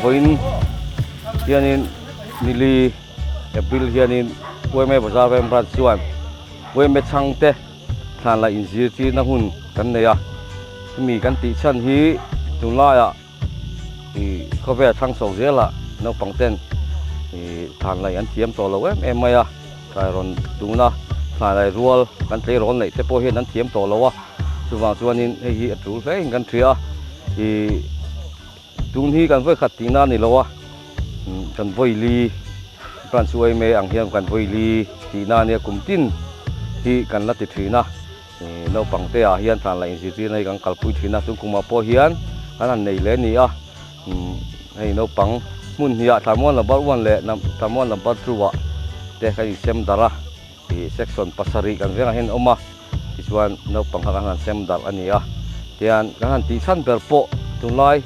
Voin hianin nili April hianin Weme Bazar Wem Branchuan Weme Changte than la injir ti na hun kan neya mi kan ti chan hi tunla ya I khobe thang so zela no pangten than lai an thiam to lo em maya kai ron tuna than lai rual kan tle ron nei te po hian an thiam to lo wa chuwang chuanin hi atul hle kan thria tun hi kan voi khat tina ni lowa kan voi li pran chuai me ang hiam kan voi li tina ne kumtin hi kan la ti thina no pangte a hian than la in si nei kan kalpui thina tung kuma po hian kan nei le ni a hei no pang mun hiya thamon number 1 le thamon number 2 wa te kai sem dara section pasari kan venga hen oma iswan no pang kan sem dar ani a tian kan ti san per po tunlai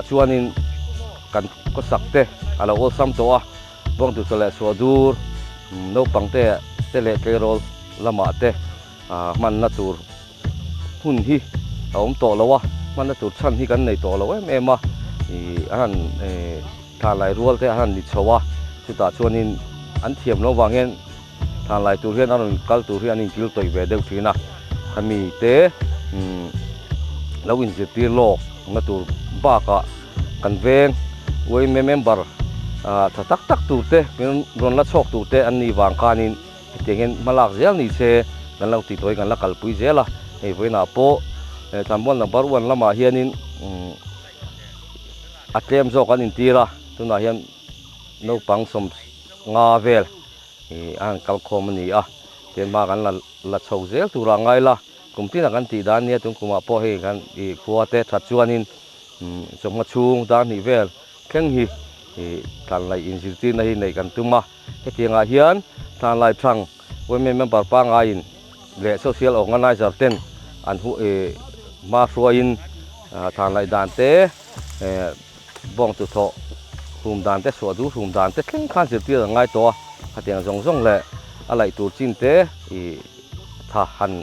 chuanin kan ko sakte ala ol sam to a bong tu tole sodur no pangte tele kerol lama te man na tur hun hi om to lawa man na tur chan hi kan nei to lawa ema an tha lai rual te an ni chowa chuta chuanin an thiam no wangen tha lai tur hian an kal tur hian in kil toi ve deu thina khami te lawin jetir lo nga tur ba ka kan veng wei member tak tak tu te ron la chok tu te an ni wang kanin tengen malak zel ni se kan lau ti toi kan la kalpui zela ei voina po tambon number 1 lama hianin atlem zo kan in tira tuna hian no pang som nga vel an kal khom ni a te ma kan la chok zel tu ra ngai la kumtina kan ti dan nia tung kuma po he kan khuate that chuanin chomma chung dan ni vel kheng hi than lai injirti na hi nei kan tuma hetinga hian than lai thang women member pa nga in le social organizer ten an hu ma ruain than lai dan te bong tu tho hum dan te so du hum dan te kheng khan jirti ngai to hatiang jong jong le alai tur chin te tha han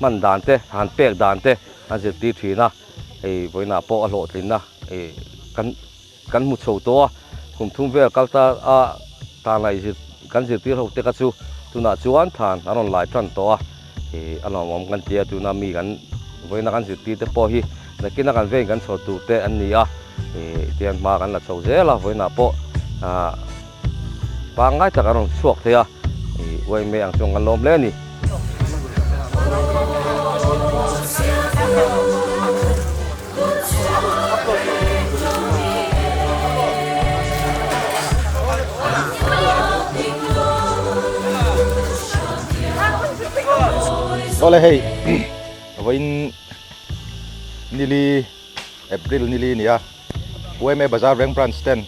man dan te han pek dan te an je ti thina voina po a lo tlinna kan mu chho to kum thum ve kalta a ta lai kan je ti ho te ka chu tuna chuan than aron lai tran to a alom om kan tia tuna mi kan voina kan je ti te po hi nakina kan ve kan chho tu te an ni a tian ma kan la chho zela voina po pa ngai ta kan chuak thea wei me ang chong kan lom le ni Oleh hey, wain nili April nili ni ya, Weme Bazar Wem Branch 10,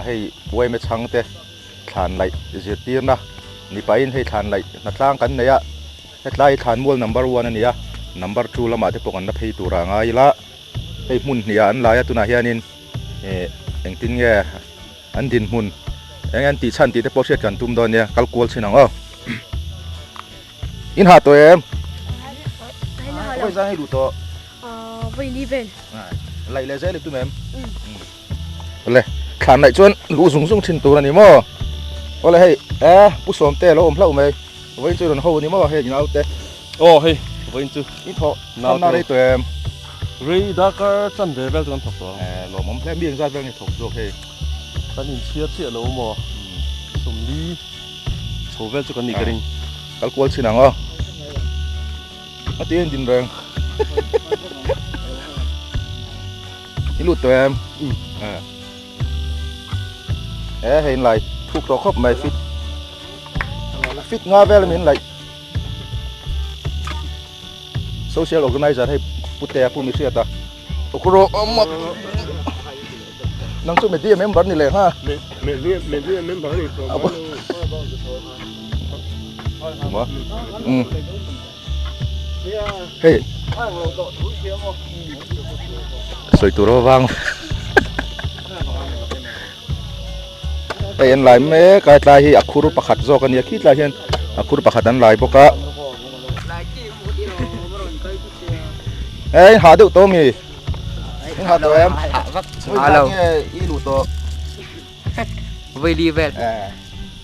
hey Weme Changte, than lai zirtir na, ni pain hey than lai, natlang kan na ya, hetlai than mul number 1 ni ya, number 2 lama te pokan na pay turang ay la, hey mun ni ya an la ya tu na hianin, eng tin nge an din mun, eng ti chan ti te poset kan tum don ya, kalkul sinang oh. In hạt tụi em. Bây giờ hay đủ to. Vậy đi về. Lại lấy dễ được tụi em. Lệ, khán lại chuan lũ súng súng trên tủ này mò. Oleh hey, bút xóm tè lo ôm lâu mày. Vậy chơi đòn hậu này mò hey như nào tè. Hey, vậy chứ. Ít họ. Nào nào đây tụi em. Ri đã có chân để vel con thọc rồi. Lo mắm thêm miếng ra vel này thọc rồi hey. Ta nhìn chia lâu mò. Sum li. Số vel cho con nị cái đinh. Kalkual sinang oh. Atin din reng. Ilut tụi em. Hiện lại thuộc đó khóc mày fit nga vel min lại social organizer hay putte pu mi sia ta okuro amma nang chu me dia member ni le ha me member ni to ma hey soi tu ro wang en lai me ka tla hi akhuru pakhat zo kan ya khi tla hian akhuru pakhat an lai boka ei ha deuh to mi ha to em alo i lu to vui đi về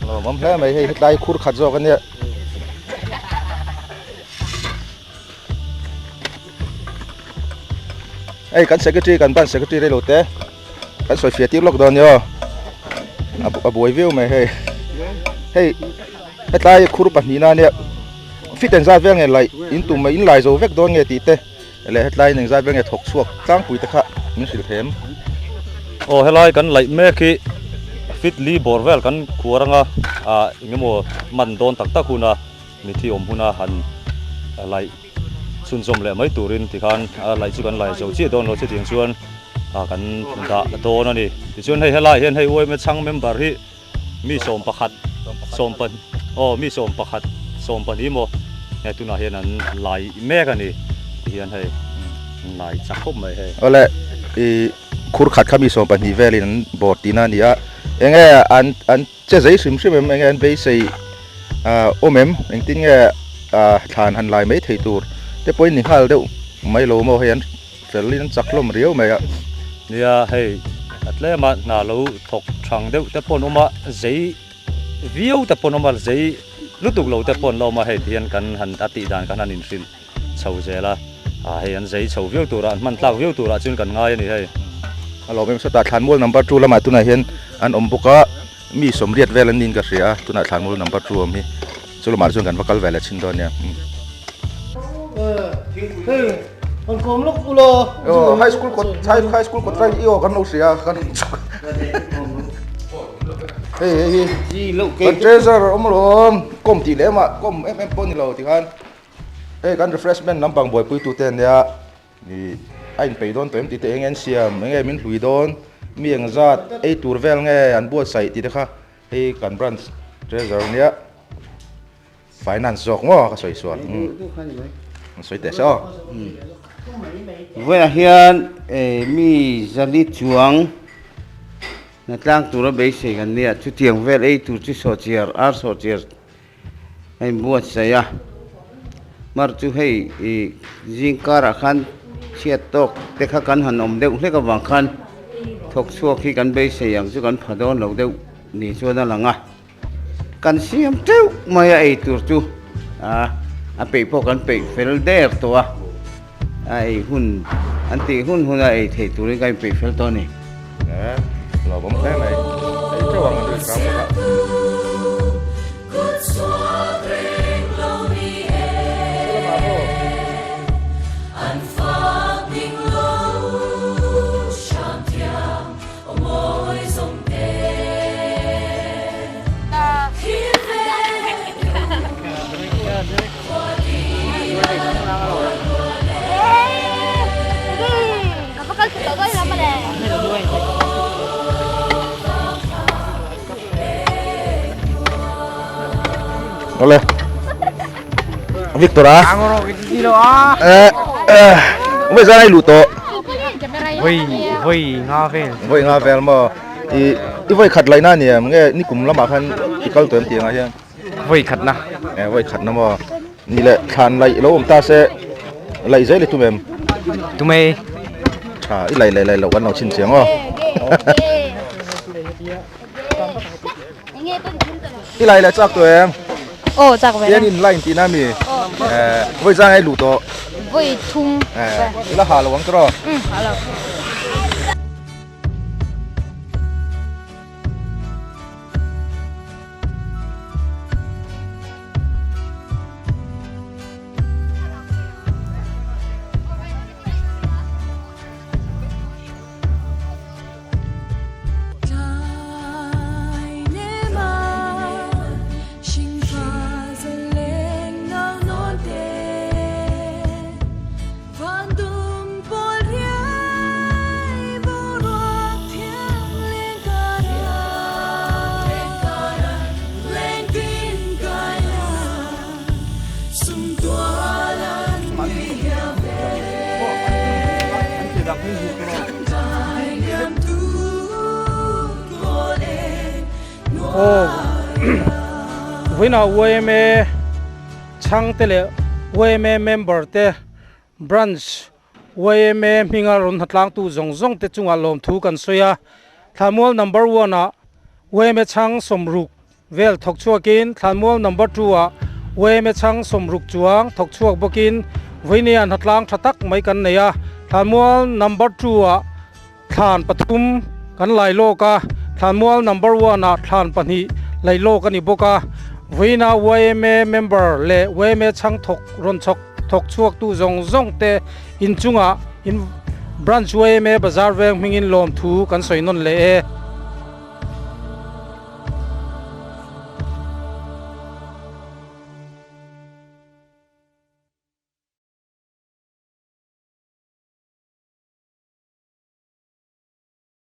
lo mom hle mai hei tlai khur khat zo kan ya ei kan secretary kan ban secretary lo te kan soi fia ti lockdown yo aboi view mai hei tlai khur pa ni na ne fit and za veng nge lai in tu mai in lai zo vek don nge ti te le headline ning za veng nge thok suak tlang pui te kha min sil them o helai kan lai me ki fit li borvel kan khuaranga a ingemo man don tak tak huna mi thi om huna han lai sun som le mai turin ti khan lai chu kan lai zo chi don lo chi ting chuan kan da don ani ti chuan hei helai hian hei oi me chang member hi mi som pakhat som pan mi som pakhat som pan hi mo he tuna hian an lai me ka ni hian hei lai chakhop mai hei ole i khur khat khami som pan hi velin bot tina nia enge an che zai sim sim enge an be sei omem engtin nge than han lai mai thei tur te point ni hal deuh mai lo mo hian felin chaklom riau mai nia hei atlema na lo thok thang deuh te pon oma zei view te pon oma zei lutuk lo te pon lo ma hei hian kan han ati dan kan han in sil chho zela hei an zei chho view tura man tlau view tura chun kan ngai ani hei alo mem sata thanmol number 2 lama tuna hian an ombuka mi somriat velan nin ka ria tuna thanmol number 2 mi chulo mar chung kan vakal vela chin don ya con cốm lúc ulo high school ko try io kan lo sia kan hey gì lúc kan treasure omlom kom ti le ma kom em pon lo ti kan kan refreshment lampang boy pui tu ten ya ni ain pe don tem ti te engen siam nge min hlui don mieng zat ei tur vel nge an buat sai ti de kha hei kan branch treasure nia finance jok mo ka soi suan soi te so với là hiện mi gia đình chuang na tlang tu ra bei sei kan nia chu tiang vel ei tu chu so chiar ar so chiar ai buat saya mar chu hei jingkara khan chiat tok te kha kan han om deuh hle ka wang khan thok suak khi kan bei sei yang chu kan phadon lo deuh ni chu na langa kan siam teu mai ei tur chu a pe po kan pe fel der to ai hun anti hun ai thei tur kai pe fel to ni lo bom thế này ấy cho bằng được cả Oleh Victor bây giờ này lụt to vui ngà vel mà i vui khát lại na nè nghe ni cũng lắm mà khăn i câu tuyển tiền à chứ vui khát na vui khát nó mà ni lệ khăn lại lâu ông ta sẽ lại dễ tụi mày à lại lâu ăn nào chín tiếng à lại là chắc tụi em chắc vậy. Tiên in line tí na mi. Với ra ngay lụt to. Với thùng. Là hà là quăng cho. Hà là. Quando โอ้ วินาเวเมช่างเตเลเวเมเมมเบอร์เตบรันช์เวเมมิงารุนหัดล้างตู้จงเตจุงอารมณ์ทูกันสวยทามวลนัมเบอร์1เวเมช่างสมรุกเวลทกชัวกินทามวลนัมเบอร์2เวเมช่างสมรุกจวงทกชัวบกินวินีอันหัดล้างทัตักไม่กันเนียทามวลนัมเบอร์2ทานปทุมกันไหลโลกาทานมวลนัมเบอร์1ทานปนีไหลโลกันอีบกาวินาเวเมเมมเบอร์เลเวเมช่างทกรอนชกทกชัวตู้จงเตอินจุงอินบรันช์เวเมบาซาร์เวงมิงอินลมทูกันสวยนนเล